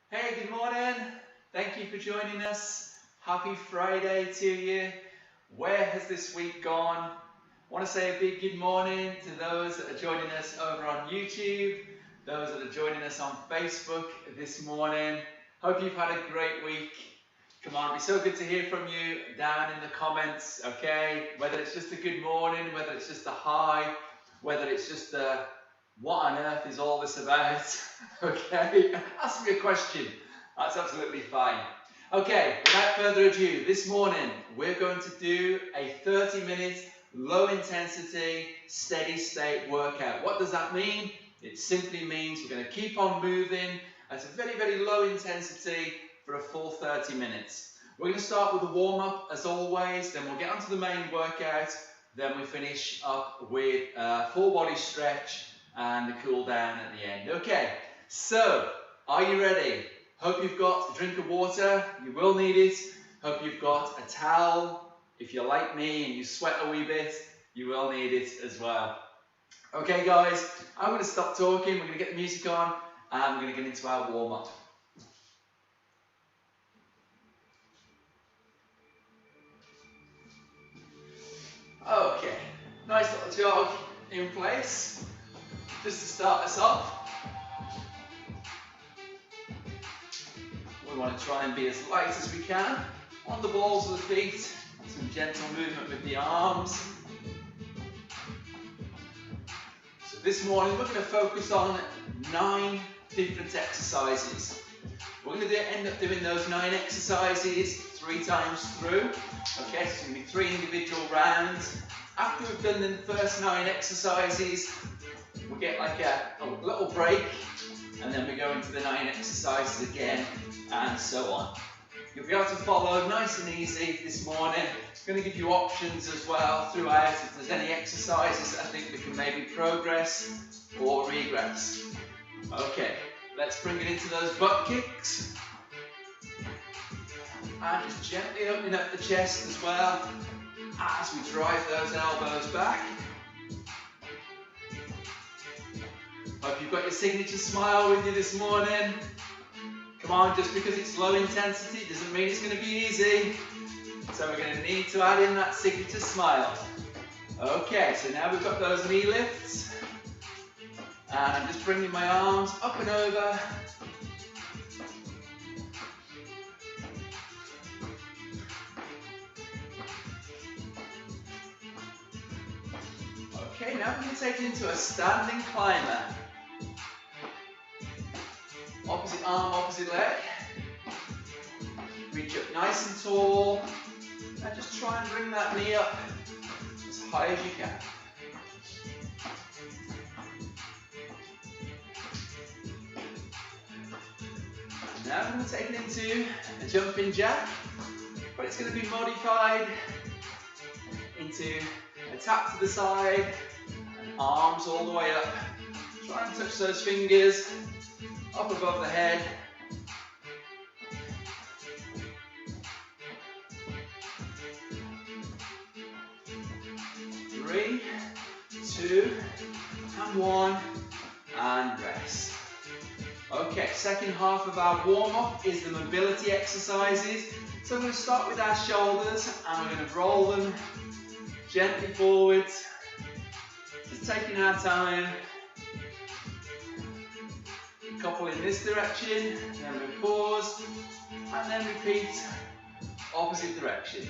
Hey, good morning. Thank you for joining us. Happy Friday to you. Where has this week gone? I want to say a big good morning to those that are joining us over on YouTube, those that are joining us on Facebook this morning. Hope you've had a great week. Come on, it'd be so good to hear from you down in the comments, okay? Whether it's just a good morning, whether it's just a hi, whether it's just a what on earth is all this about? Okay, ask me a question. That's absolutely fine. Okay, without further ado, this morning we're going to do a 30-minute low intensity steady state workout. What does that mean? It simply means we're going to keep on moving at a very, very low intensity for a full 30 minutes. We're going to start with a warm-up as always, then we'll get onto the main workout, then we finish up with a full body stretch and the cool down at the end. Okay, so are you ready? Hope you've got a drink of water. You will need it. Hope you've got a towel. If you're like me and you sweat a wee bit, you will need it as well. Okay guys, I'm going to stop talking. We're going to get the music on and we're going to get into our warm-up. Okay, nice little jog in place. Just to start us off, we want to try and be as light as we can on the balls of the feet, some gentle movement with the arms. So this morning we're going to focus on 9 different exercises. We're going to end up doing those 9 exercises 3 times through. Okay, so it's going to be 3 individual rounds. After we've done the first 9 exercises, we get like a little break and then we go into the 9 exercises again and so on. You'll be able to follow nice and easy this morning. It's going to give you options as well throughout if there's any exercises that I think we can maybe progress or regress. Okay, let's bring it into those butt kicks. And just gently opening up the chest as well as we drive those elbows back. Hope you've got your signature smile with you this morning. Come on, just because it's low intensity doesn't mean it's going to be easy. So we're going to need to add in that signature smile. Okay, so now we've got those knee lifts. And I'm just bringing my arms up and over. Okay, now we're going to take it into a standing climber. Opposite arm, opposite leg. Reach up nice and tall. And just try and bring that knee up as high as you can. Now I'm going to take it into a jumping jack, but it's going to be modified into a tap to the side, and arms all the way up. Try and touch those fingers up above the head. Three, 2, and 1, and rest. Okay, second half of our warm-up is the mobility exercises. So I'm going to start with our shoulders and we're going to roll them gently forwards. Just taking our time. A couple in this direction, then we pause, and then repeat opposite direction.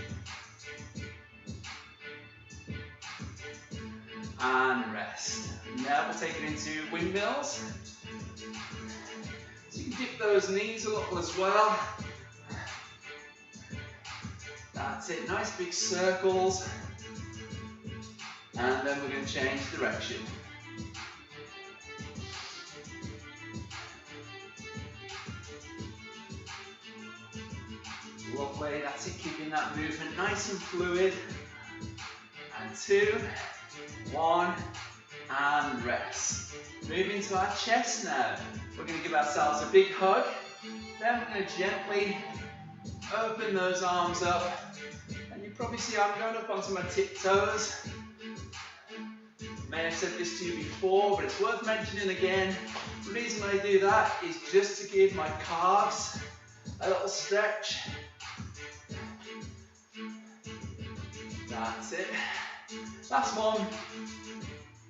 And rest. Now we'll take it into windmills. So you can dip those knees a little as well. That's it, nice big circles. And then we're going to change direction. Lovely, that's it, keeping that movement nice and fluid. And 2, 1, and rest. Moving to our chest now. We're going to give ourselves a big hug. Then we're going to gently open those arms up. And you probably see I'm going up onto my tiptoes. may have said this to you before, but it's worth mentioning again. The reason I do that is just to give my calves a little stretch. That's it. Last one.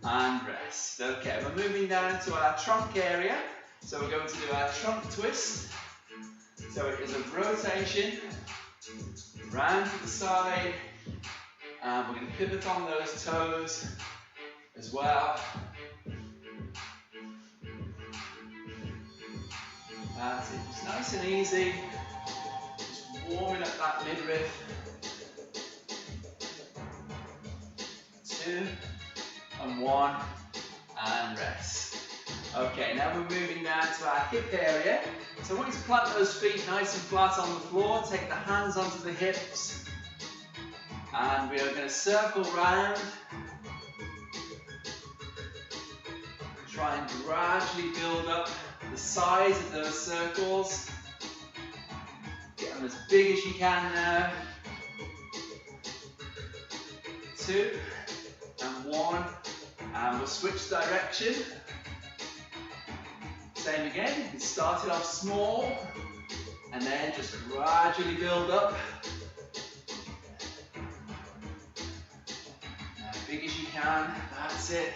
And rest. Okay, we're moving down to our trunk area. So we're going to do our trunk twist. So it is a rotation, round to the side, and we're going to pivot on those toes as well. That's it, just nice and easy, just warming up that midriff. 2, and 1, and rest. Okay, now we're moving down to our hip area. So I want you to plant those feet nice and flat on the floor, take the hands onto the hips, and we are going to circle round. Try and gradually build up the size of those circles. Get them as big as you can now. 2, and 1, and we'll switch direction. Same again, you started off small and then just gradually build up. As big as you can, that's it.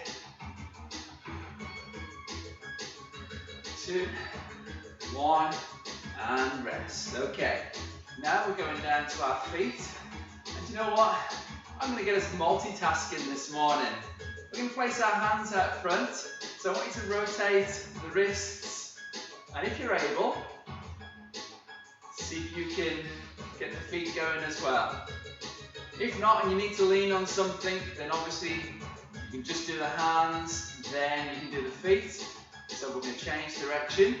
2, 1, and rest. Okay, now we're going down to our feet. And you know what? I'm going to get us multitasking this morning. We're going to place our hands out front. So I want you to rotate the wrists, and if you're able, see if you can get the feet going as well. If not, and you need to lean on something, then obviously you can just do the hands, then you can do the feet. So we're going to change direction.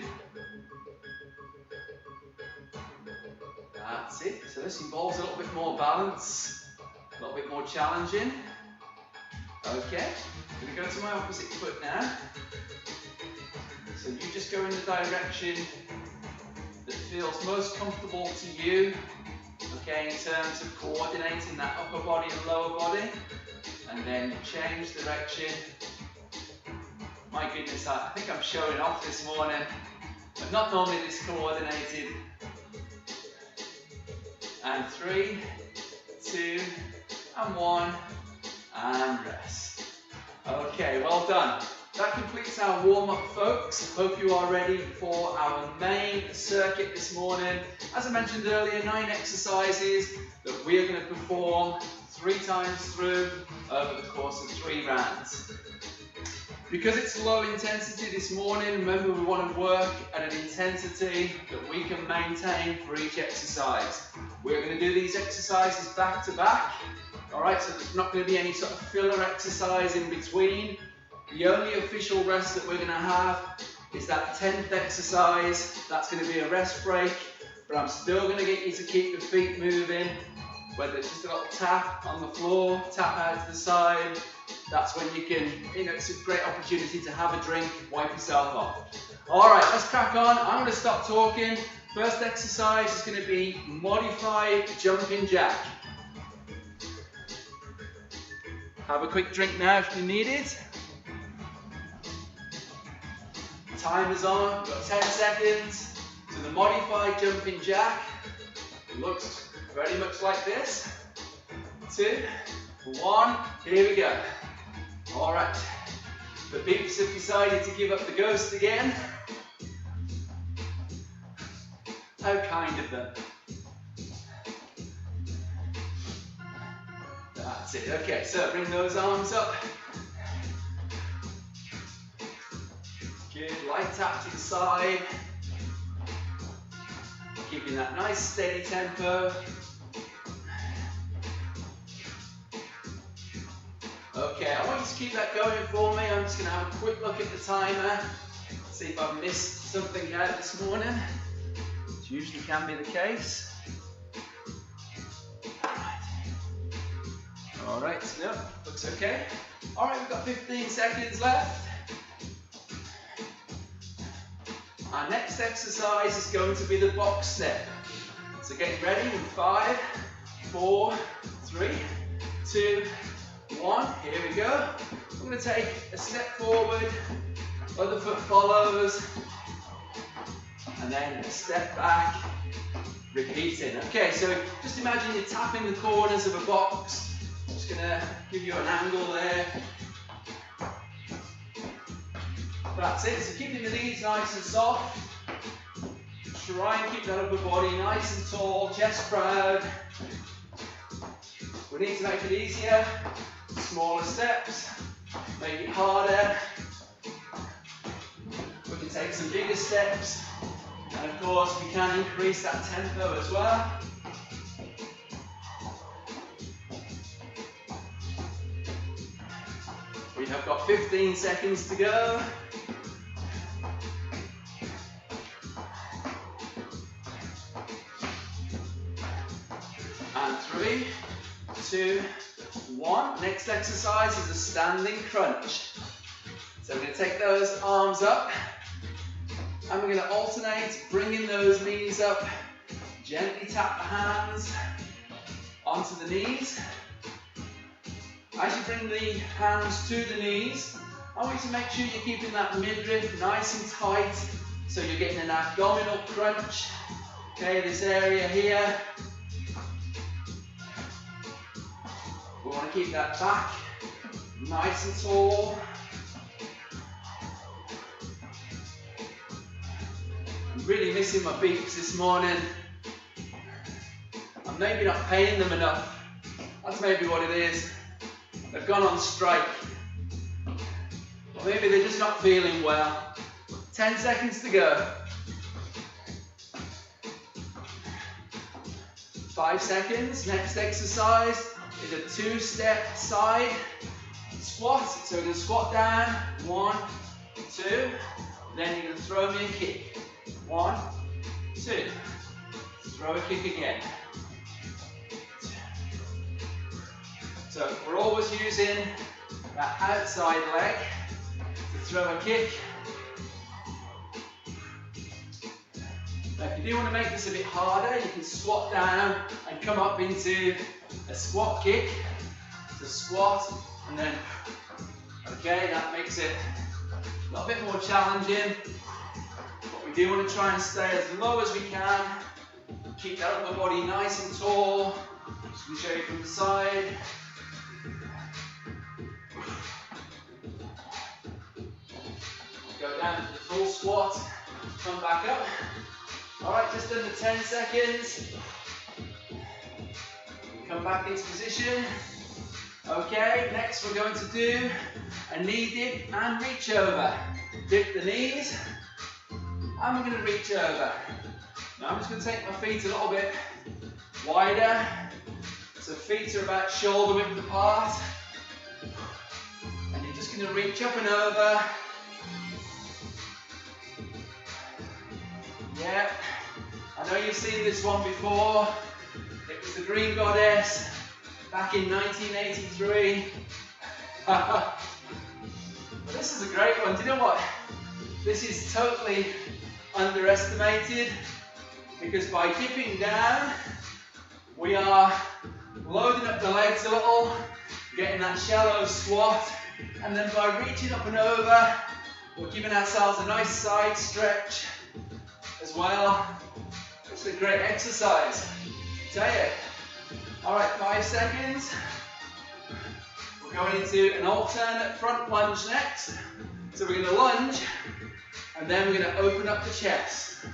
That's it. So this involves a little bit more balance, a little bit more challenging. Okay, I'm going to go to my opposite foot now. So you just go in the direction that feels most comfortable to you, okay, in terms of coordinating that upper body and lower body, and then change direction. My goodness, I think I'm showing off this morning. I'm not normally this coordinated. And 3, 2, and 1, and rest. Okay, well done. That completes our warm-up, folks. Hope you are ready for our main circuit this morning. As I mentioned earlier, 9 exercises that we are going to perform 3 times through over the course of 3 rounds. Because it's low intensity this morning, remember we want to work at an intensity that we can maintain for each exercise. We're going to do these exercises back to back. Alright, so there's not going to be any sort of filler exercise in between. The only official rest that we're going to have is that 10th exercise. That's going to be a rest break, but I'm still going to get you to keep the feet moving, whether it's just a little tap on the floor, tap out to the side. That's when you can, it's a great opportunity to have a drink, wipe yourself off. Alright, let's crack on. I'm going to stop talking. First exercise is going to be modified jumping jack. Have a quick drink now if you need it. Time is on, we've got 10 seconds to the modified jumping jack. It looks very much like this. 2, 1, here we go. All right, the peeps have decided to give up the ghost again. How kind of them. That's it, okay, so bring those arms up. Good, light tap to the side. Keeping that nice steady tempo. Okay, I want you to keep that going for me. I'm just going to have a quick look at the timer, see if I've missed something out this morning, which usually can be the case. Alright, no, looks okay. Alright, we've got 15 seconds left. Our next exercise is going to be the box step. So get ready in 5, 4, 3, 2, 1. Here we go. I'm going to take a step forward, other foot follows, and then a step back, repeating. Okay, so just imagine you're tapping the corners of a box. I'm just going to give you an angle there. That's it, so keeping the knees nice and soft. Try and keep that upper body nice and tall, chest proud. We need to make it easier, smaller steps, make it harder. We can take some bigger steps, and of course we can increase that tempo as well. We have got 15 seconds to go. And 3, 2, 1. Next exercise is a standing crunch. So we're going to take those arms up and we're going to alternate bringing those knees up. Gently tap the hands onto the knees. As you bring the hands to the knees, I want you to make sure you're keeping that midriff nice and tight so you're getting an abdominal crunch. Okay, this area here. We want to keep that back nice and tall. I'm really missing my beaks this morning. I'm maybe not paying them enough. That's maybe what it is. They've gone on strike. Or maybe they're just not feeling well. 10 seconds to go. 5 seconds. Next exercise is a 2-step side squat. So we're going to squat down, 1, 2, then you're going to throw me a kick. 1, 2, throw a kick again. So we're always using that outside leg to throw a kick. Now if you do want to make this a bit harder, you can squat down and come up into a squat kick. So squat and then, okay, that makes it a little bit more challenging. But we do want to try and stay as low as we can. Keep that upper body nice and tall. Just going to show you from the side. Go down to the full squat, come back up. Alright, just under 10 seconds. Come back into position. Okay, next we're going to do a knee dip and reach over. Dip the knees, and we're going to reach over. Now I'm just going to take my feet a little bit wider. So feet are about shoulder width apart. And you're just going to reach up and over. Yeah, I know you've seen this one before. It was the Green Goddess back in 1983. But this is a great one. Do you know what? This is totally underestimated because by dipping down, we are loading up the legs a little, getting that shallow squat, and then by reaching up and over, we're giving ourselves a nice side stretch as well. It's a great exercise, I tell you. Alright, 5 seconds. We're going into an alternate front lunge next. So we're going to lunge, and then we're going to open up the chest.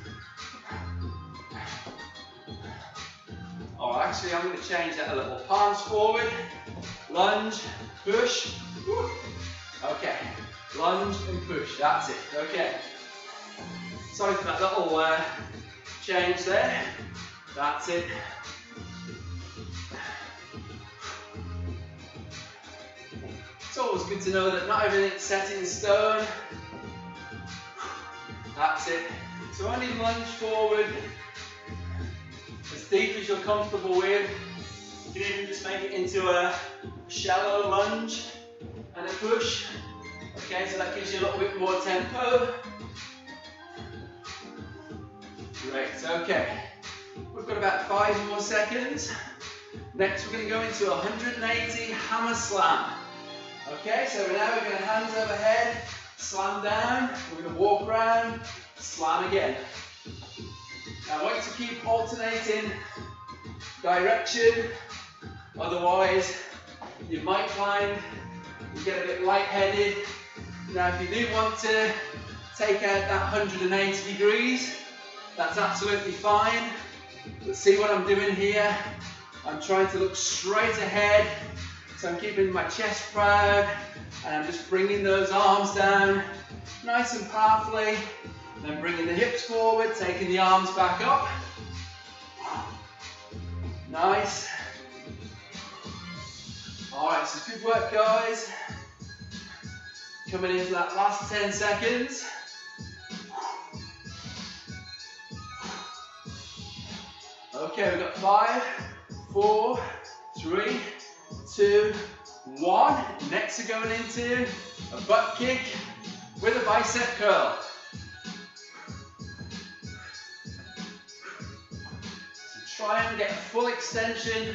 Oh, actually I'm going to change that a little. Palms forward, lunge, push. Okay, lunge and push, that's it, okay. Sorry for that little change there. That's it. It's always good to know that not everything's set in stone. That's it. So only lunge forward as deep as you're comfortable with. You can even just make it into a shallow lunge and a push. Okay, so that gives you a little bit more tempo. Great, okay. We've got about 5 more seconds. Next we're going to go into a 180 hammer slam. Okay, so now we're going to hands overhead, slam down, we're going to walk around, slam again. Now I want you to keep alternating direction, otherwise you might find you get a bit lightheaded. Now if you do want to take out that 180 degrees, that's absolutely fine. But see what I'm doing here? I'm trying to look straight ahead, so I'm keeping my chest proud, and I'm just bringing those arms down nice and powerfully, and then bringing the hips forward, taking the arms back up. Nice. Alright, so good work, guys. Coming into that last 10 seconds. Okay, we've got 5, 4, 3, 2, 1. Next we're going into a butt kick with a bicep curl. So try and get a full extension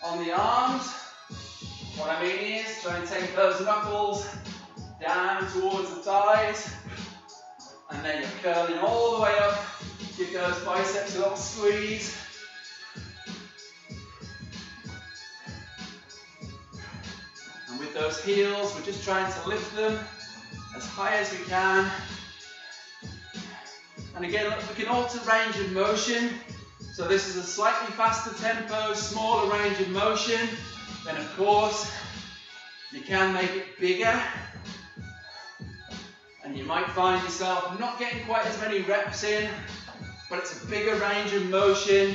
on the arms. What I mean is try and take those knuckles down towards the thighs, and then you're curling all the way up. Give those biceps a little squeeze. And with those heels, we're just trying to lift them as high as we can. And again, look, we can alter range of motion. So this is a slightly faster tempo, smaller range of motion. Then of course, you can make it bigger. And you might find yourself not getting quite as many reps in, but it's a bigger range of motion.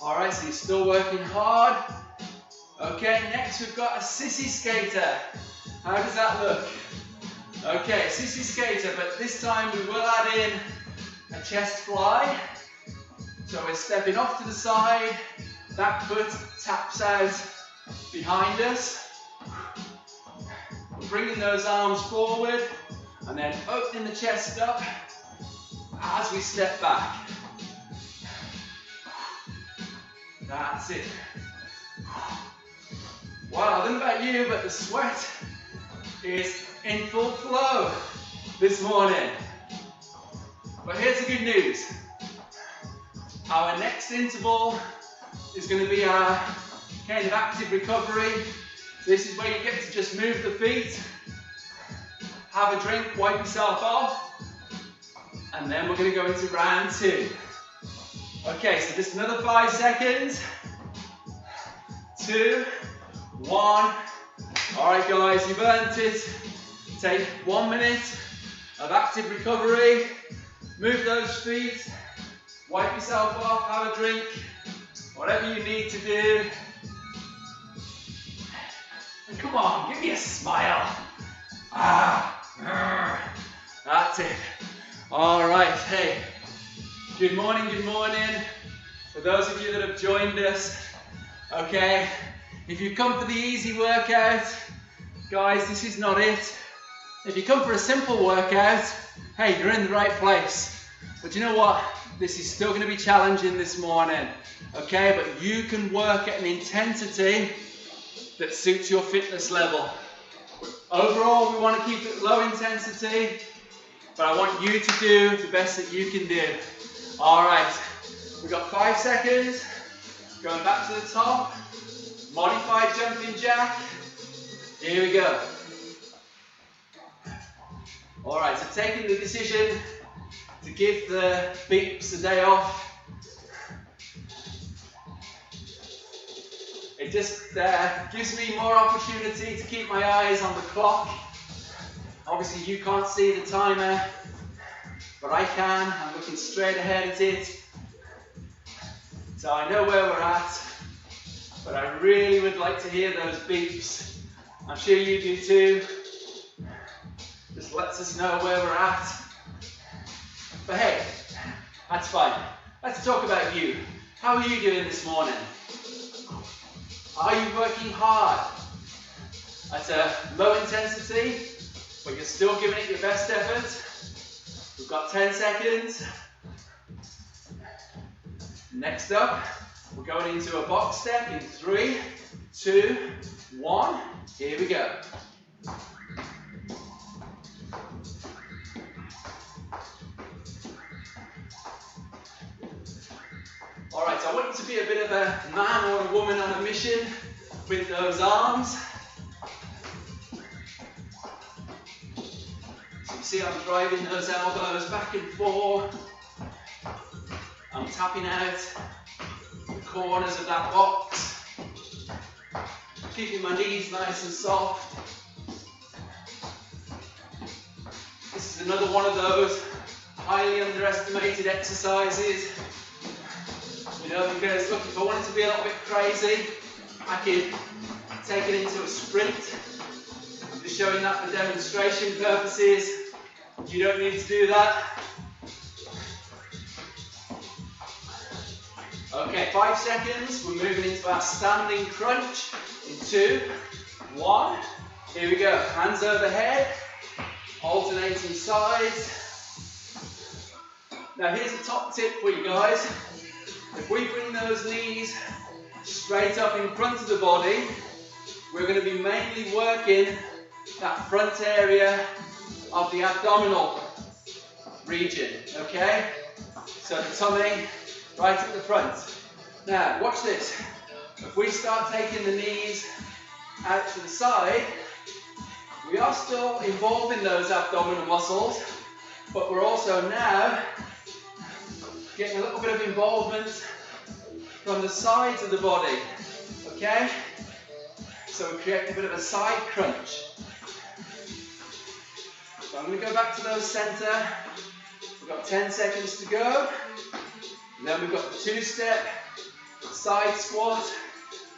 Alright, so you're still working hard. Okay, next we've got a sissy skater. How does that look? Okay, sissy skater, but this time we will add in a chest fly. So we're stepping off to the side, back foot taps out behind us. We're bringing those arms forward and then opening the chest up as we step back. That's it. Wow, I don't know about you, but the sweat is in full flow this morning. But here's the good news. Our next interval is going to be our kind of active recovery. This is where you get to just move the feet, have a drink, wipe yourself off, and then we're going to go into round 2. Okay, so just another 5 seconds. 2, 1. Alright guys, you've earned it. Take 1 minute of active recovery. Move those feet. Wipe yourself off, have a drink. Whatever you need to do. And come on, give me a smile. That's it. Alright, hey. Good morning, good morning. For those of you that have joined us, okay, if you come for the easy workout, guys, this is not it. If you come for a simple workout, hey, you're in the right place. But you know what? This is still going to be challenging this morning, okay? But you can work at an intensity that suits your fitness level. Overall, we want to keep it low intensity, but I want you to do the best that you can do. All right, we've got 5 seconds. Going back to the top. Modified jumping jack. Here we go. All right, so taking the decision to give the beeps a day off. It just gives me more opportunity to keep my eyes on the clock. Obviously you can't see the timer, but I can. I'm looking straight ahead at it. So I know where we're at, but I really would like to hear those beeps. I'm sure you do too. Just lets us know where we're at. But hey, that's fine. Let's talk about you. How are you doing this morning? Are you working hard at a low intensity, but you're still giving it your best effort? We've got 10 seconds. Next up, We're going into a box step in 3, 2, 1. Here we go. Alright, so I want you to be a bit of a man or a woman on a mission with those arms. So you see I'm driving those elbows back and forth. I'm tapping out the corners of that box. Keeping my knees nice and soft. This is another one of those highly underestimated exercises. You know, because look, if I wanted to be a little bit crazy, I could take it into a sprint. I'm just showing that for demonstration purposes. You don't need to do that. Okay, 5 seconds. We're moving into our standing crunch in 2, 1. Here we go. Hands overhead, alternating sides. Now here's a top tip for you guys. If we bring those knees straight up in front of the body, we're going to be mainly working that front area of the abdominal region, okay? So the tummy right at the front. Now, watch this. If we start taking the knees out to the side, we are still involving those abdominal muscles, but we're also now getting a little bit of involvement from the sides of the body, okay? So we create a bit of a side crunch. So I'm going to go back to those center. We've got 10 seconds to go. And then we've got the 2-step side squat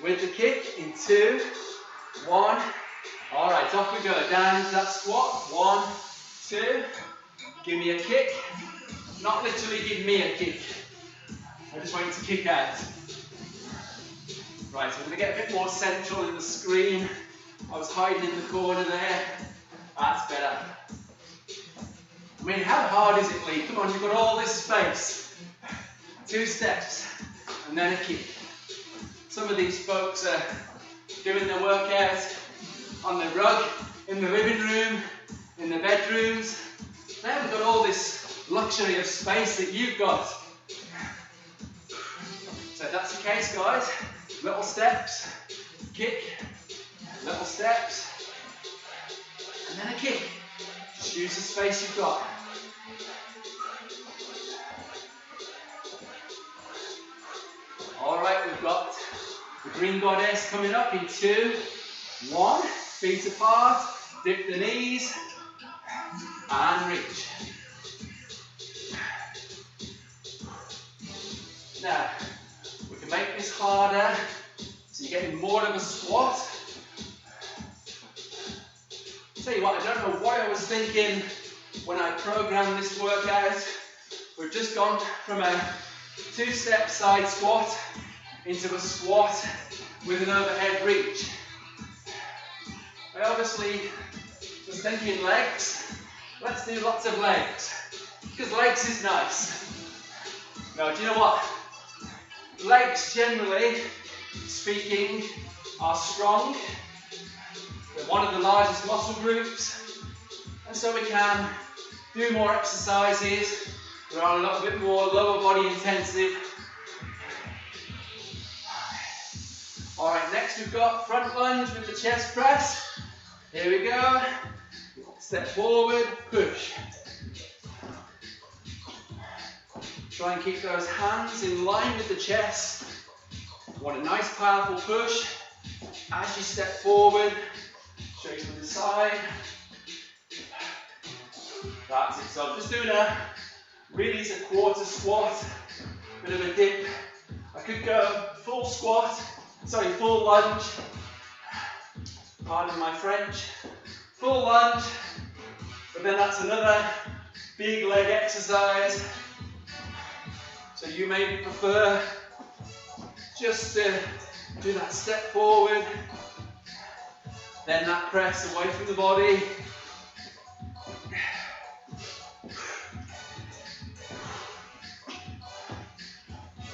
with the kick in 2, 1. All right, off we go. Down to that squat. 1, 2. Give me a kick. Not literally give me a kick. I just want you to kick out. Right, so I'm going to get a bit more central in the screen. I was hiding in the corner there. That's better. I mean, how hard is it, Lee? Come on, you've got all this space. 2 steps, and then a kick. Some of these folks are doing their workout on the rug, in the living room, in the bedrooms. They haven't got all this luxury of space that you've got. So if that's the case, guys, little steps, kick, little steps, and then a kick. Just use the space you've got. All right, we've got the green goddess coming up in 2, 1. Feet apart, dip the knees, and reach. Now, we can make this harder, so you're getting more of a squat. Tell you what, I don't know what I was thinking when I programmed this workout. We've just gone from a 2-step side squat into a squat with an overhead reach. I obviously was thinking legs. Let's do lots of legs, because legs is nice. Now, do you know what? Legs, generally speaking, are strong. They're one of the largest muscle groups, and so we can do more exercises that are a little bit more lower body intensive. All right, next we've got front lunge with the chest press. Here we go. Step forward, push. Try and keep those hands in line with the chest. Want a nice powerful push as you step forward. Show you from the side. That's it. So I'm just doing a really is a quarter squat, bit of a dip. I could go full squat, sorry, full lunge. Pardon my French. Full lunge, but then that's another big leg exercise. So you maybe prefer just to do that step forward, then that press away from the body.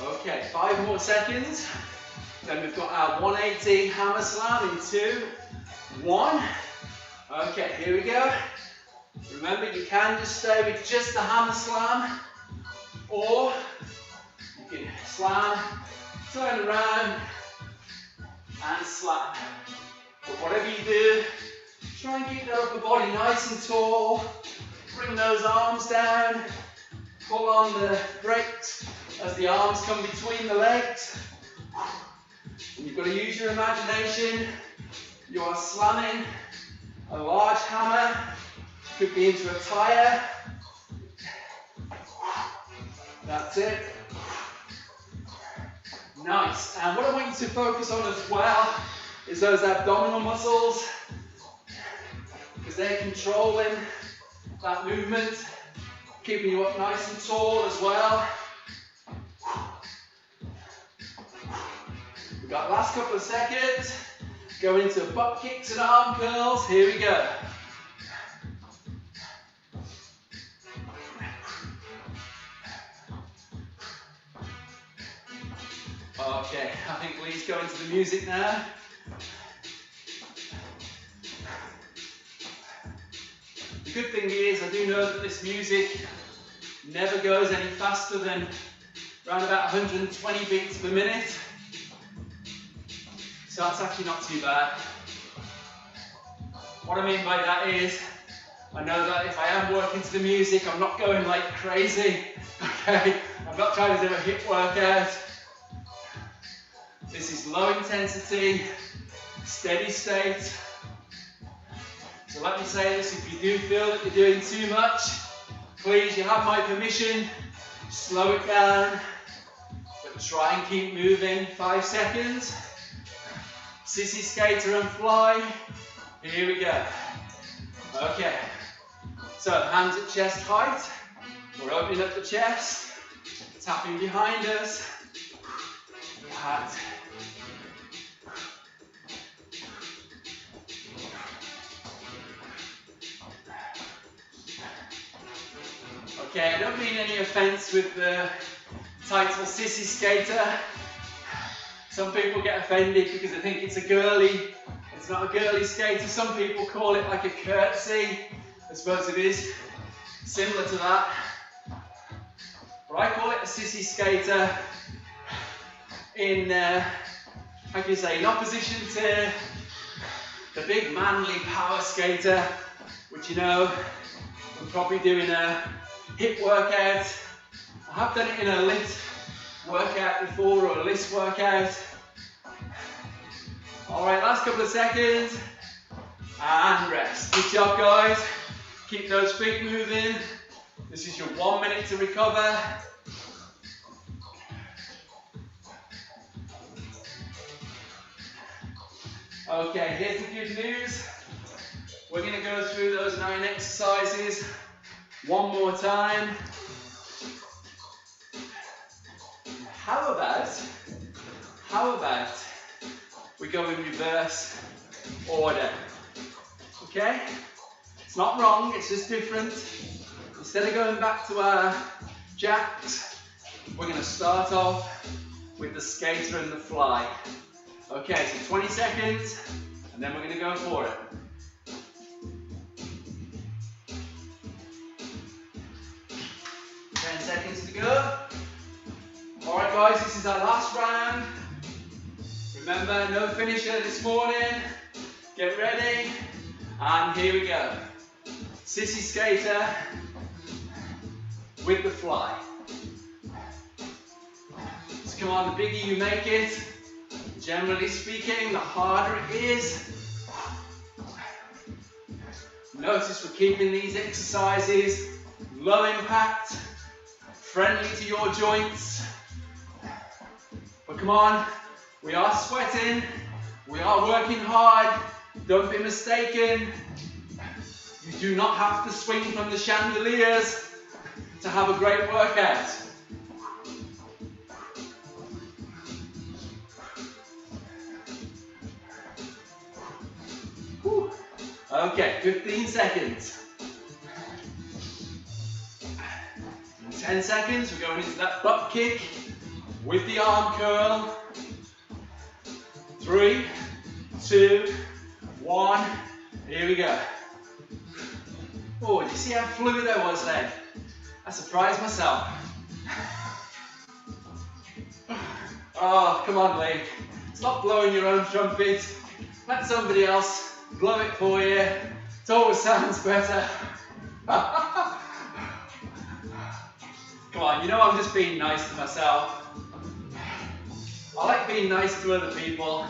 Okay, 5 more seconds. Then we've got our 180 hammer slam in 2, 1. Okay, here we go. Remember, you can just stay with just the hammer slam, or you can slam, turn around, and slam. But whatever you do, try and keep that upper body nice and tall. Bring those arms down. Pull on the brakes as the arms come between the legs. And you've got to use your imagination. You are slamming a large hammer. Could be into a tire. That's it. Nice. And what I want you to focus on as well is those abdominal muscles, because they're controlling that movement, keeping you up nice and tall as well. We've got last couple of seconds. Go into butt kicks and arm curls. Here we go. Okay, I think Lee's going to the music now. The good thing is, I do know that this music never goes any faster than around about 120 beats per minute. So that's actually not too bad. What I mean by that is, I know that if I am working to the music, I'm not going like crazy. Okay, I'm not trying to do a HIIT workout. This is low intensity, steady state. So let me say this, if you do feel that you're doing too much, please, you have my permission, slow it down, but try and keep moving. 5 seconds. Sissy skater and fly. Here we go. Okay. So hands at chest height. We're opening up the chest, tapping behind us. And okay, I don't mean any offense with the title Sissy Skater. Some people get offended because they think it's a girly. It's not a girly skater. Some people call it like a curtsy. I suppose it is similar to that. But I call it a sissy skater in, how can you say, in opposition to the big manly power skater, which you know, I'm probably doing a HIIT workout. I have done it in a LISS workout before, or a LISS workout. Alright, last couple of seconds, and rest. Good job, guys. Keep those feet moving. This is your 1 minute to recover. Okay, here's the good news. We're going to go through those 9 exercises one more time. How about we go in reverse order? Okay? It's not wrong, it's just different. Instead of going back to our jacks, we're going to start off with the skater and the fly. Okay, so 20 seconds, and then we're going to go for it. 10 seconds to go. Alright guys, this is our last round. Remember, no finisher this morning. Get ready, and here we go. Sissy skater with the fly. So come on, the bigger you make it, generally speaking, the harder it is. Notice we're keeping these exercises low impact, friendly to your joints. But come on, we are sweating, we are working hard, don't be mistaken. You do not have to swing from the chandeliers to have a great workout. Whew. Okay, 15 seconds. In 10 seconds, we're going into that butt kick. with the arm curl. 3, 2, 1. Here we go. Oh, did you see how fluid I was then? I surprised myself. Oh, come on, Lee. Stop blowing your own trumpet. Let somebody else blow it for you. It always sounds better. Come on, you know I'm just being nice to myself. I like being nice to other people,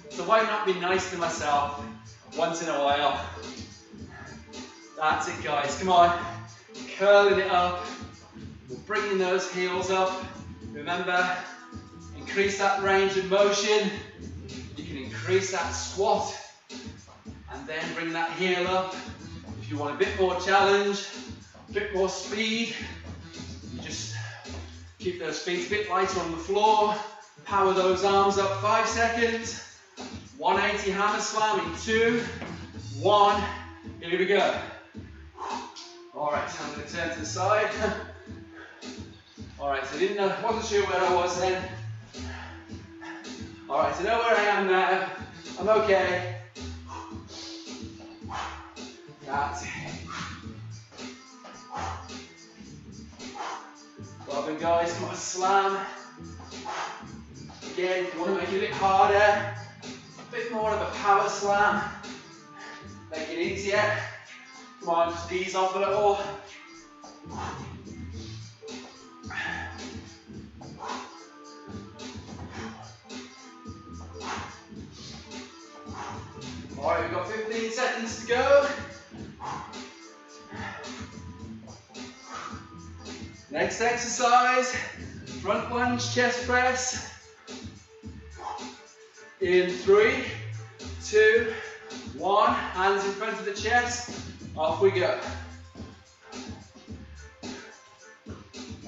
so why not be nice to myself once in a while? That's it, guys. Come on. Curling it up. We're bringing those heels up. Remember, increase that range of motion. You can increase that squat and then bring that heel up. If you want a bit more challenge, a bit more speed, you just keep those feet a bit lighter on the floor. Power those arms up 5 seconds. 180 hammer slam in 2, 1. Here we go. Alright, so I'm going to turn to the side. Alright, so wasn't sure where I was then. Alright, so I know where I am now. I'm okay. That's it. Well done, guys. Come on, slam. Again, if you want to make it a bit harder, a bit more of a power slam. Make it easier. Come on, just ease off a little. Alright, we've got 15 seconds to go. Next exercise, front lunge chest press. In 3, 2, 1, hands in front of the chest, off we go.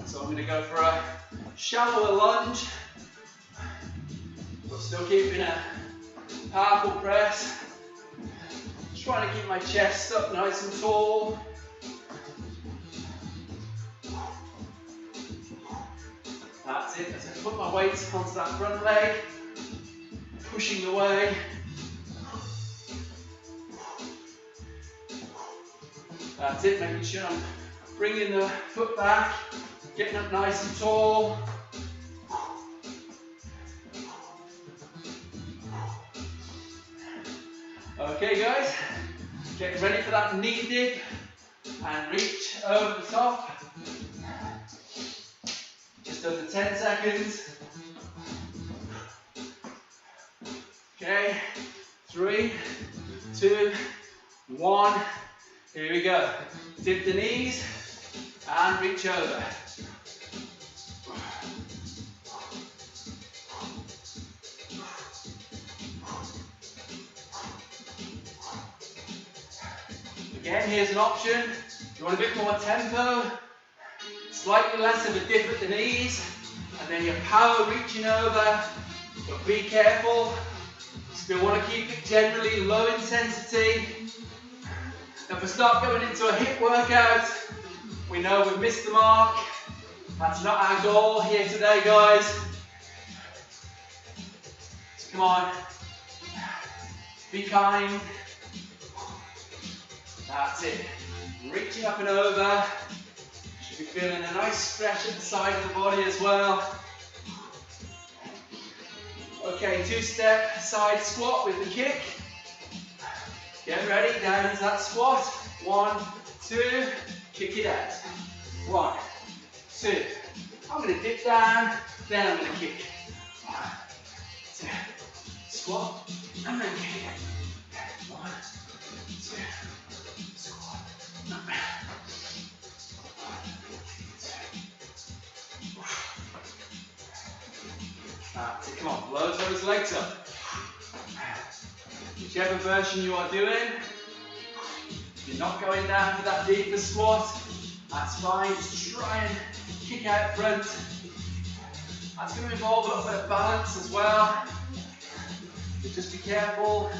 So I'm going to go for a shallower lunge, but still keeping a powerful press. Just trying to keep my chest up nice and tall. That's it, as I put my weight onto that front leg, pushing away. That's it, making sure I'm bringing the foot back, getting up nice and tall. Okay guys, get ready for that knee dip and reach over the top. Just under 10 seconds. Okay, 3, 2, 1. Here we go. Dip the knees and reach over. Again, here's an option. If you want a bit more tempo, slightly less of a dip at the knees, and then your power reaching over, but be careful. Still want to keep it generally low intensity. If we start going into a hip workout, we know we've missed the mark. That's not our goal here today, guys. So come on, be kind. That's it. Reaching up and over. Should be feeling a nice stretch at the side of the body as well. Okay, 2-step side squat with the kick. Get ready, down into that squat. 1, 2, kick it out. 1, 2. I'm going to dip down, then I'm going to kick. 1, 2, squat, and then kick. 1, 2, squat. 1, 2. That's it, come on, load those legs up. Whichever version you are doing, if you're not going down for that deeper squat, that's fine, just try and kick out front. That's going to involve a little bit of balance as well, but just be careful.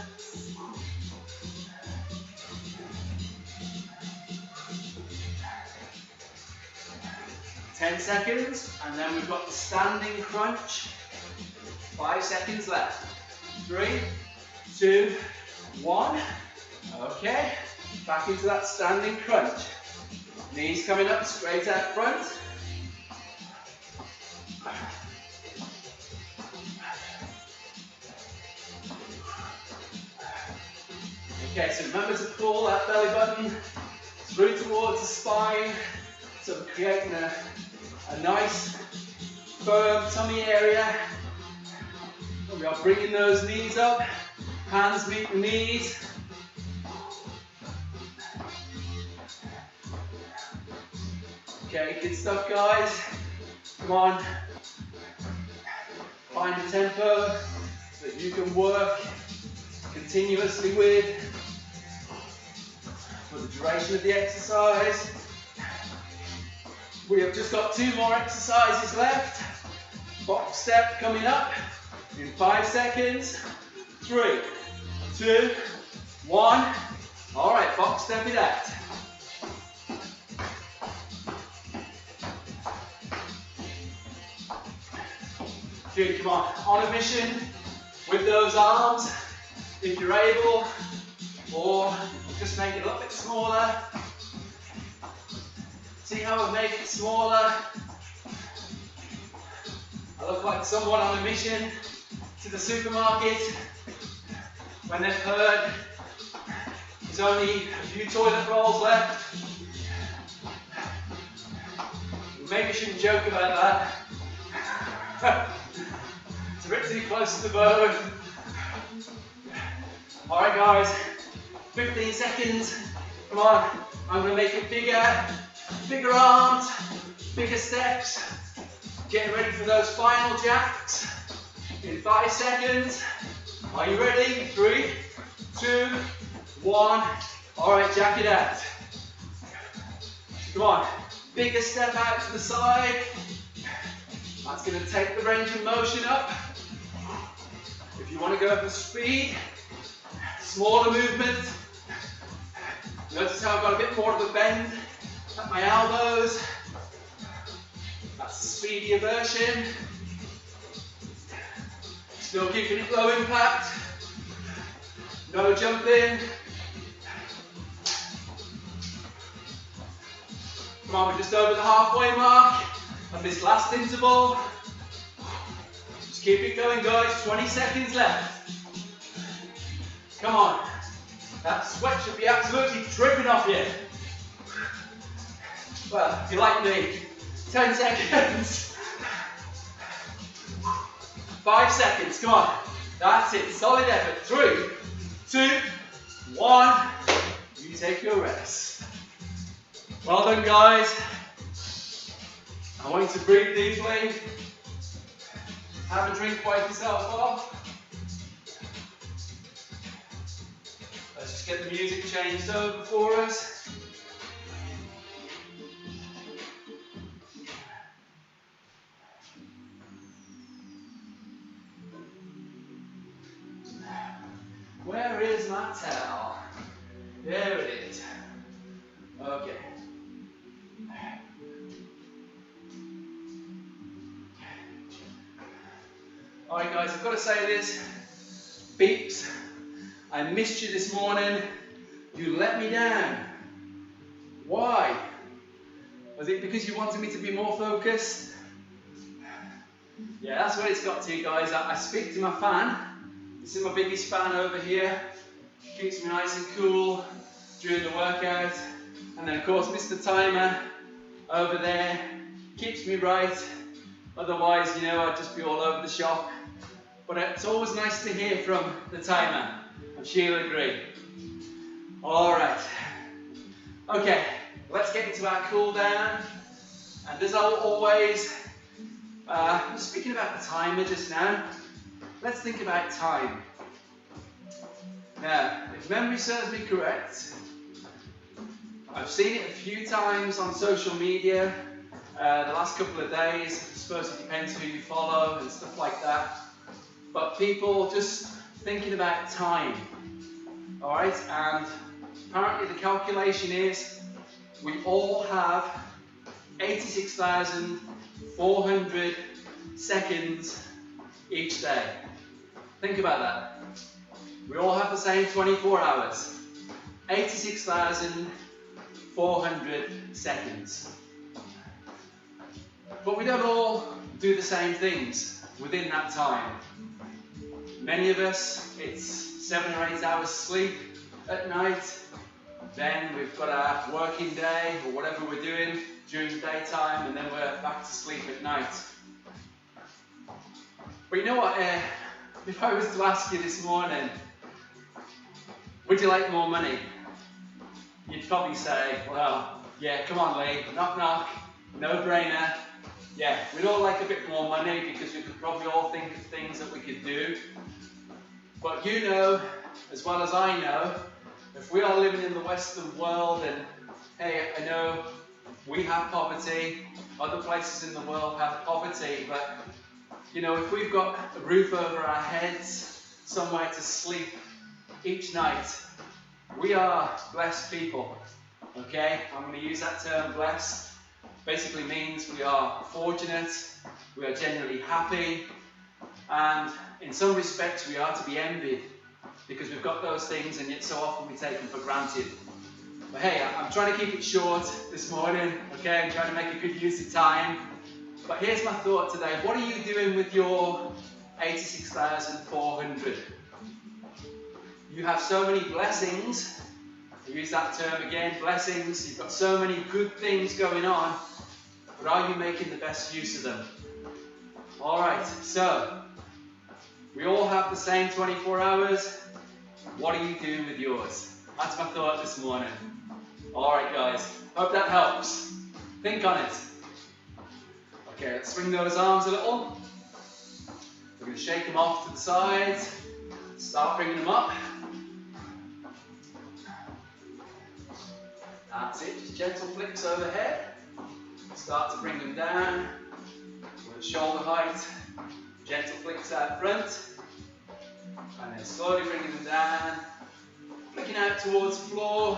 10 seconds, and then we've got the standing crunch. 5 seconds left. 3, 2, 1. Okay, back into that standing crunch. Knees coming up straight out front. Okay, so remember to pull that belly button through towards the spine, so we're creating a nice firm tummy area. And we are bringing those knees up, hands meet the knees. Okay, good stuff guys. Come on. Find a tempo that you can work continuously with for the duration of the exercise. We have just got 2 more exercises left. Box step coming up in 5 seconds. 3, 2, 1. All right, box step it out. Good, come on a mission with those arms, if you're able, or just make it a little bit smaller. See how I make it smaller? I look like someone on a mission to the supermarket when they've heard there's only a few toilet rolls left. Maybe I shouldn't joke about that. It's a bit too close to the bone. Alright guys, 15 seconds. Come on, I'm going to make it bigger. Bigger arms, bigger steps. Getting ready for those final jacks in 5 seconds. Are you ready? 3, 2, 1. Alright, jack it out. Come on, bigger step out to the side. That's going to take the range of motion up. If you want to go for speed, smaller movement. Notice how I've got a bit more of a bend at my elbows. That's the speedier version. Still keeping it low impact. No jumping. Come on, we're just over the halfway mark of this last interval. Just keep it going guys, 20 seconds left. Come on, that sweat should be absolutely dripping off you. Well, if you're like me, 10 seconds. 5 seconds, come on. That's it, solid effort. 3, 2, 1. You take your rest. Well done guys. I want you to breathe deeply. Have a drink, wipe yourself off. Let's just get the music changed over for us. Where is my towel? There it is. Okay. Alright guys, I've got to say this. Beeps. I missed you this morning. You let me down. Why? Was it because you wanted me to be more focused? Yeah, that's what it's got to, guys. I speak to my fan. This is my biggest fan over here. Keeps me nice and cool during the workout. And then of course Mr. Timer over there keeps me right. Otherwise, you know, I'd just be all over the shop. But it's always nice to hear from the timer. I'm sure you'll agree. Alright. Okay, let's get into our cool down. And as always, speaking about the timer just now, let's think about time. Now, if memory serves me correct, I've seen it a few times on social media the last couple of days. I suppose it depends who you follow and stuff like that. But people just thinking about time. Alright, and apparently the calculation is we all have 86,400 seconds each day. Think about that. We all have the same 24 hours. 86,400 seconds. But we don't all do the same things within that time. Many of us, it's 7 or 8 hours sleep at night. Then we've got our working day or whatever we're doing during the daytime, and then we're back to sleep at night. But you know what, if I was to ask you this morning, would you like more money? You'd probably say, well, yeah, come on Lee, knock knock, no brainer. Yeah, we'd all like a bit more money because we could probably all think of things that we could do. But you know, as well as I know, if we are living in the Western world, and hey, I know we have poverty, other places in the world have poverty, but you know, if we've got a roof over our heads, somewhere to sleep each night, we are blessed people, okay? I'm going to use that term, blessed. Basically means we are fortunate, we are generally happy, and in some respects we are to be envied because we've got those things and yet so often we take them for granted. But hey, I'm trying to keep it short this morning, okay? I'm trying to make a good use of time. But here's my thought today. What are you doing with your 86,400? You have so many blessings. I use that term again, blessings. You've got so many good things going on, but are you making the best use of them? Alright, so we all have the same 24 hours. What are you doing with yours? That's my thought this morning. Alright guys, hope that helps. Think on it. Okay, let's swing those arms a little. We're going to shake them off to the sides. Start bringing them up. That's it, just gentle flicks overhead. Start to bring them down. With shoulder height. Gentle flicks out front. And then slowly bringing them down. Flicking out towards the floor.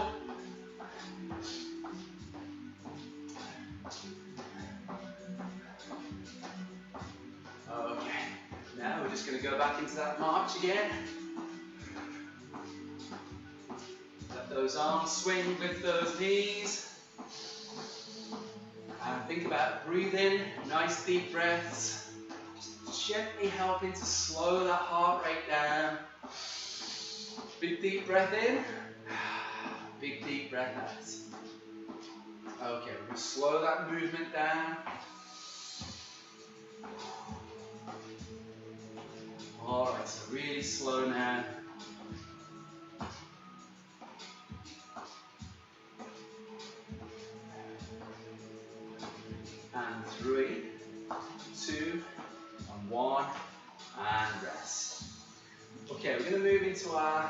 Okay, now we're just going to go back into that march again. Let those arms swing, lift those knees. And think about breathing, nice deep breaths. Just gently helping to slow that heart rate down. Big deep breath in, big deep breath out. Okay, we're going to slow that movement down. Alright, so really slow now. And 3, 2, and 1, and rest. Okay, we're going to move into our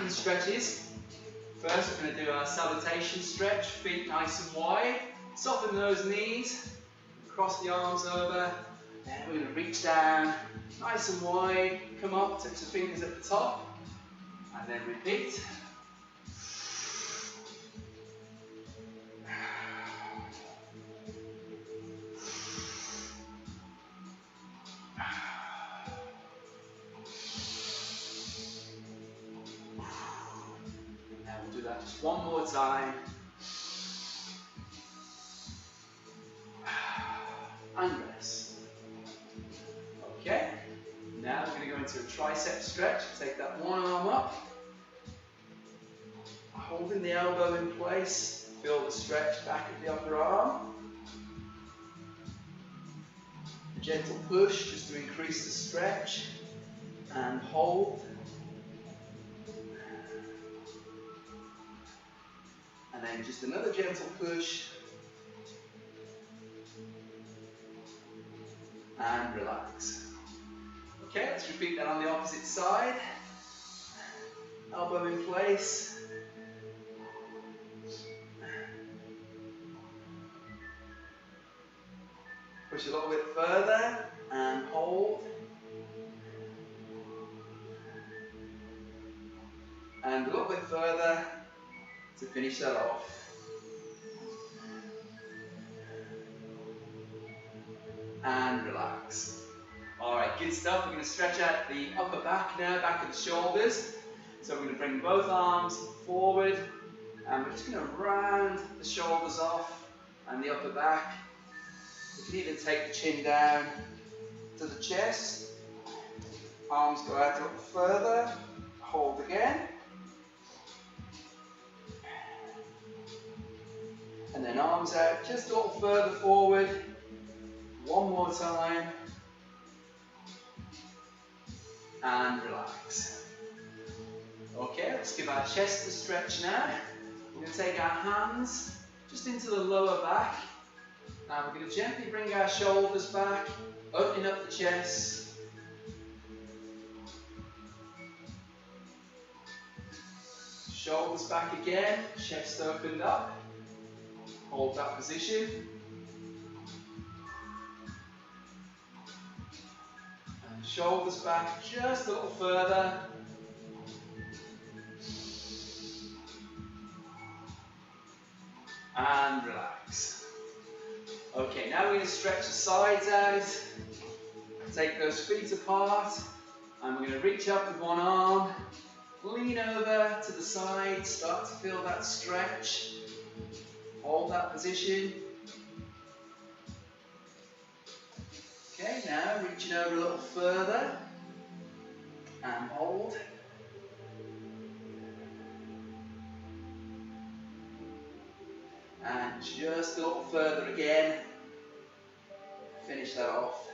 stretches. First, we're going to do our salutation stretch, feet nice and wide. Soften those knees, cross the arms over. Then we're going to reach down, nice and wide, come up, touch the fingers at the top, and then repeat. Now we'll do that just one more time. And rest. Okay, now we're going to go into a tricep stretch. Take that one arm up, holding the elbow in place, feel the stretch back of the upper arm. A gentle push just to increase the stretch, and hold. And then just another gentle push, and relax. Okay, let's repeat that on the opposite side. Elbow in place. Push a little bit further and hold. And a little bit further to finish that off. and relax. Alright, good stuff. We're going to stretch out the upper back now, back of the shoulders. So we're going to bring both arms forward and we're just going to round the shoulders off and the upper back. We can even take the chin down to the chest. Arms go out a little further. Hold again. And then arms out just a little further forward. One more time. And relax. Okay, let's give our chest a stretch now. We're going to take our hands just into the lower back. Now we're going to gently bring our shoulders back, opening up the chest. Shoulders back again, chest opened up. Hold that position. And shoulders back just a little further. And relax. Okay, now we're going to stretch the sides out. Take those feet apart. And we're going to reach up with one arm. Lean over to the side. Start to feel that stretch. Hold that position. Okay, now reaching over a little further. And hold. And just a little further again. Finish that off.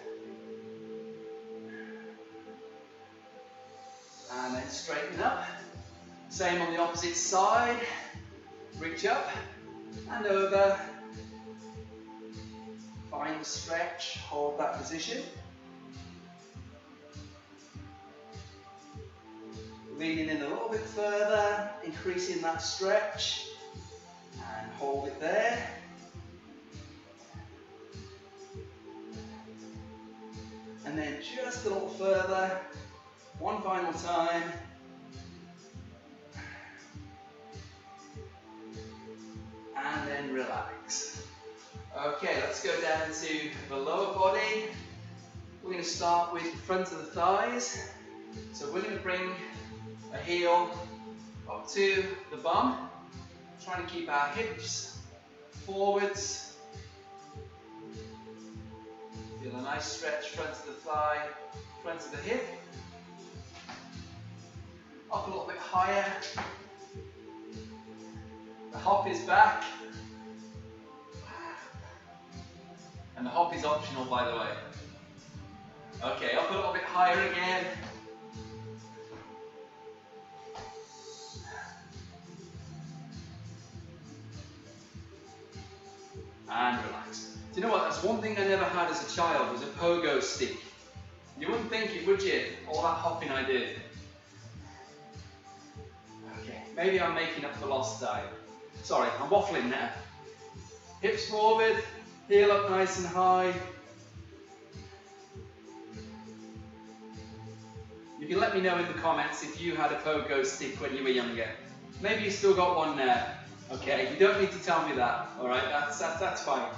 And then straighten up. Same on the opposite side. Reach up and over. Find the stretch. Hold that position. Leaning in a little bit further. Increasing that stretch. And hold it there. And then just a little further. One final time. And then relax. Okay, let's go down to the lower body. We're going to start with the front of the thighs. So we're going to bring a heel up to the bum. Trying to keep our hips forwards. Feel a nice stretch front of the thigh, front of the hip. Up a little bit higher. The hop is back. And the hop is optional, by the way. Okay, up a little bit higher again. And relax. Do you know what? That's one thing I never had as a child, was a pogo stick. You wouldn't think it, would you? All that hopping I did. Okay, maybe I'm making up for lost time. Sorry, I'm waffling now. Hips forward, heel up nice and high. You can let me know in the comments if you had a pogo stick when you were younger. Maybe you still got one now. Okay, you don't need to tell me that. Alright, that's fine.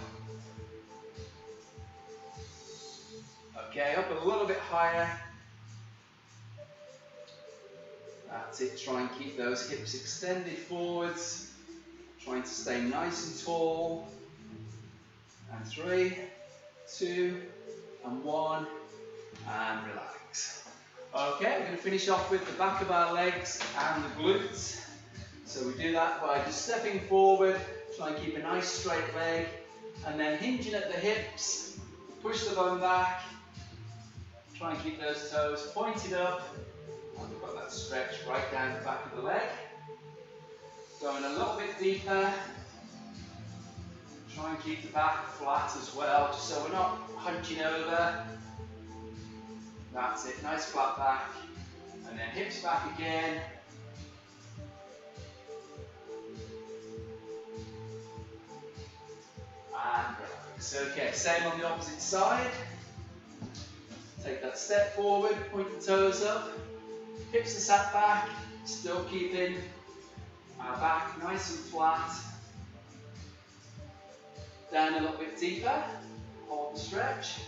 Okay, up a little bit higher. That's it, try and keep those hips extended forwards. Trying to stay nice and tall. And 3, 2, and 1, and relax. Okay, we're going to finish off with the back of our legs and the glutes. So we do that by just stepping forward, try and keep a nice straight leg, and then hinging at the hips, push the bum back, try and keep those toes pointed up, and we've got that stretch right down the back of the leg. Going a little bit deeper, try and keep the back flat as well, just so we're not hunching over. That's it, nice flat back, and then hips back again. And relax. Okay, same on the opposite side. Take that step forward, point the toes up, hips are sat back, still keeping our back nice and flat. Down a little bit deeper, hold the stretch.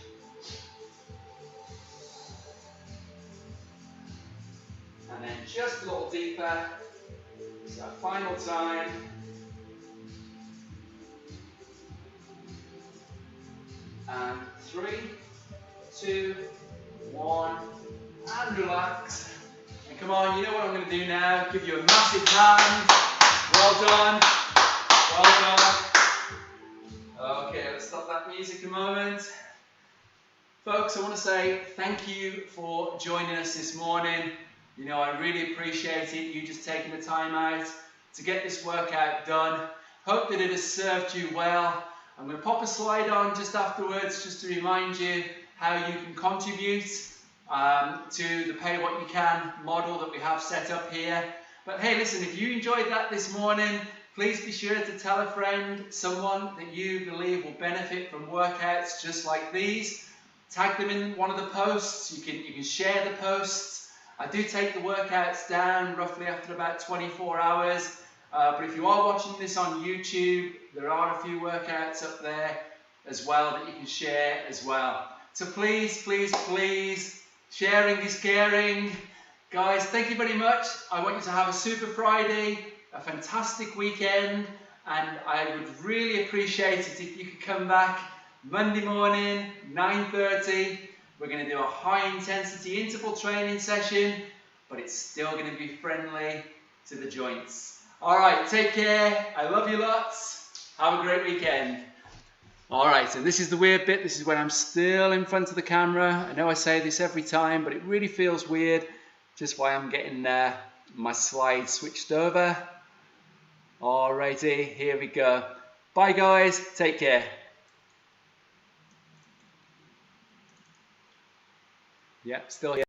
And then just a little deeper. So final time. And 3, 2, 1, and relax. And come on, you know what I'm going to do now? Give you a massive hand. Well done. Well done. Okay, let's stop that music a moment. Folks, I want to say thank you for joining us this morning. You know, I really appreciate it, you just taking the time out to get this workout done. Hope that it has served you well. I'm going to pop a slide on just afterwards just to remind you how you can contribute to the Pay What You Can model that we have set up here. But hey, listen, if you enjoyed that this morning, please be sure to tell a friend, someone that you believe will benefit from workouts just like these. Tag them in one of the posts. You can share the posts. I do take the workouts down roughly after about 24 hours. But if you are watching this on YouTube, there are a few workouts up there as well that you can share as well. So please, please, please, sharing is caring. Guys, thank you very much. I want you to have a super Friday, a fantastic weekend, and I would really appreciate it if you could come back Monday morning, 9:30. We're going to do a high intensity interval training session, but it's still going to be friendly to the joints. Alright, take care. I love you lots. Have a great weekend. Alright, and this is the weird bit. This is when I'm still in front of the camera. I know I say this every time, but it really feels weird. Just why I'm getting my slide switched over. Alrighty, here we go. Bye guys, take care. Yeah, still here.